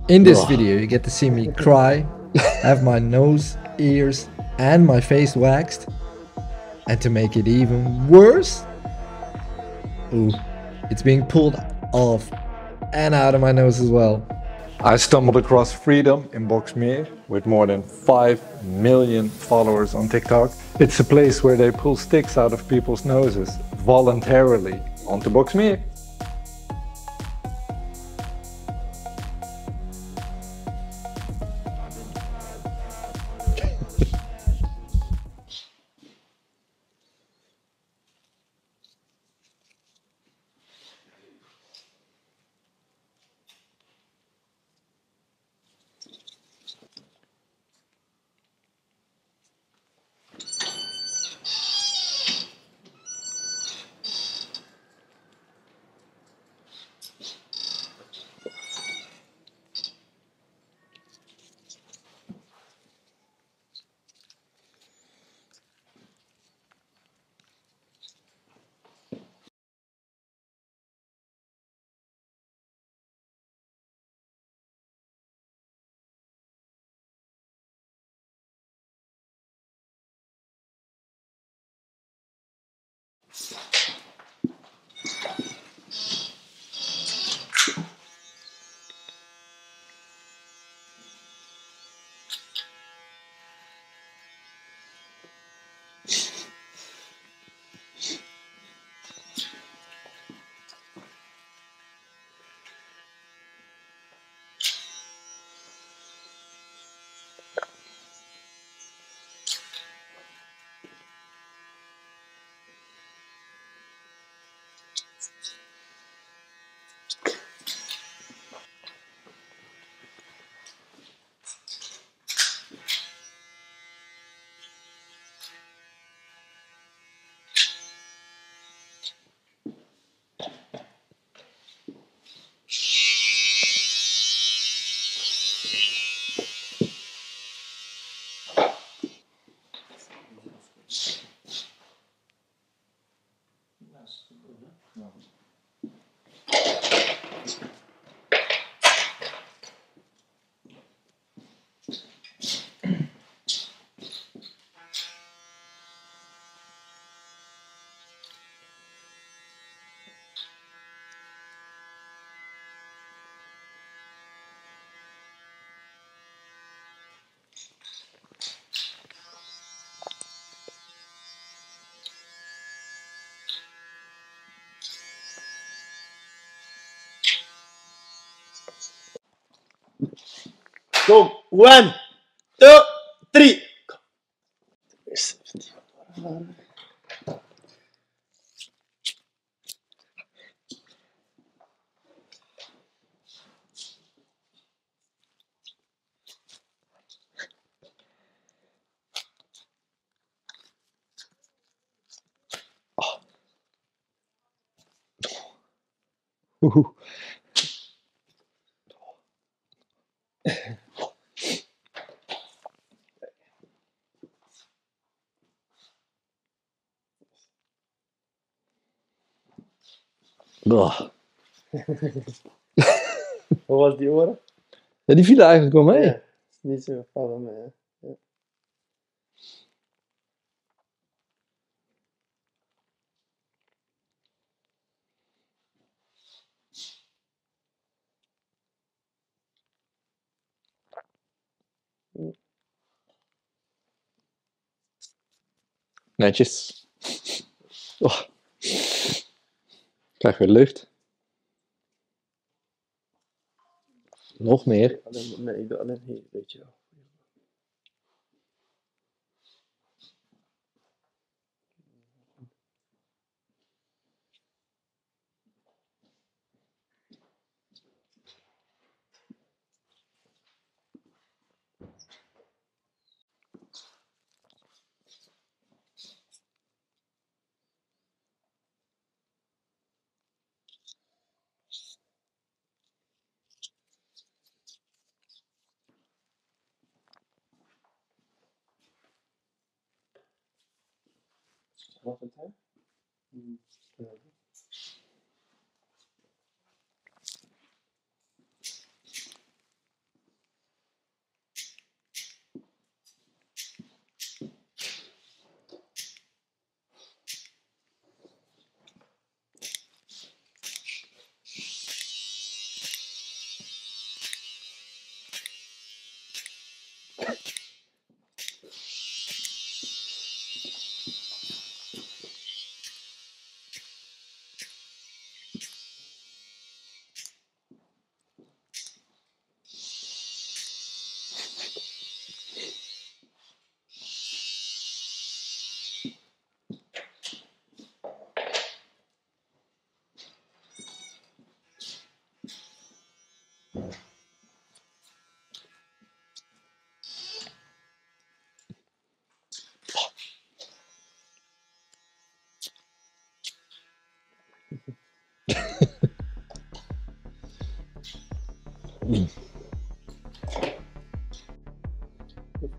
In this video you get to see me cry, have my nose, ears and my face waxed, and to make it even worse, ooh, it's being pulled off and out of my nose as well. I stumbled across Freedom in Boxmeer with more than 5 million followers on TikTok. It's a place where they pull sticks out of people's noses voluntarily onto Boxmeer. Go! 1, 2, 3! Hoe was die oren? Ja, die vielen eigenlijk wel mee. Ja, is niet zo vallen, maar ja. Netjes. Oh. Krijg weer lucht. Nog meer. Nee, ik doe alleen hier, weet je wel. Wat is het?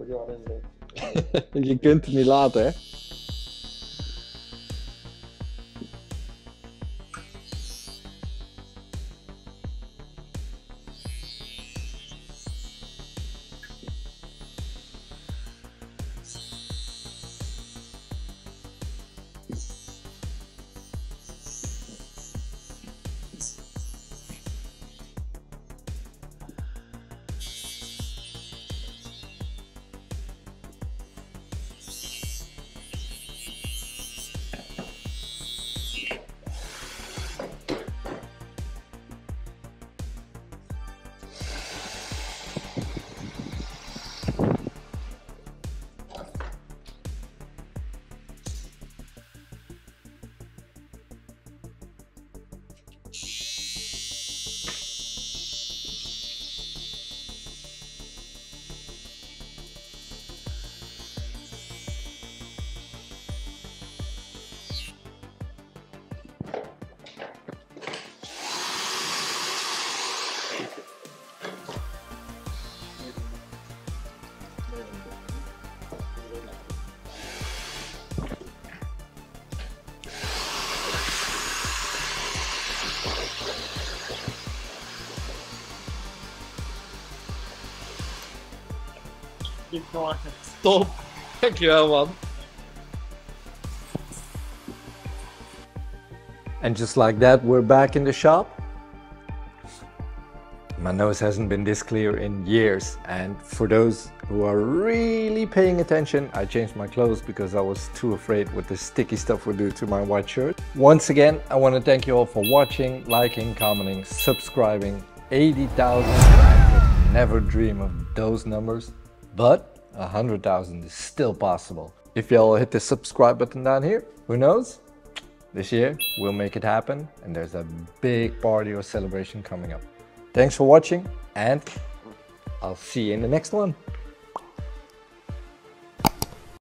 je al in denkt. Je kunt het niet laten, hè? Top! Dankjewel, man. And just like that, we're back in the shop. My nose hasn't been this clear in years, and for those who are really paying attention, I changed my clothes because I was too afraid what the sticky stuff would do to my white shirt. Once again, I want to thank you all for watching, liking, commenting, subscribing. 80,000, I could never dream of those numbers, but 100,000 is still possible. If y'all hit the subscribe button down here, who knows? This year we'll make it happen, and there's a big party or celebration coming up. Thanks for watching, and I'll see you in the next one.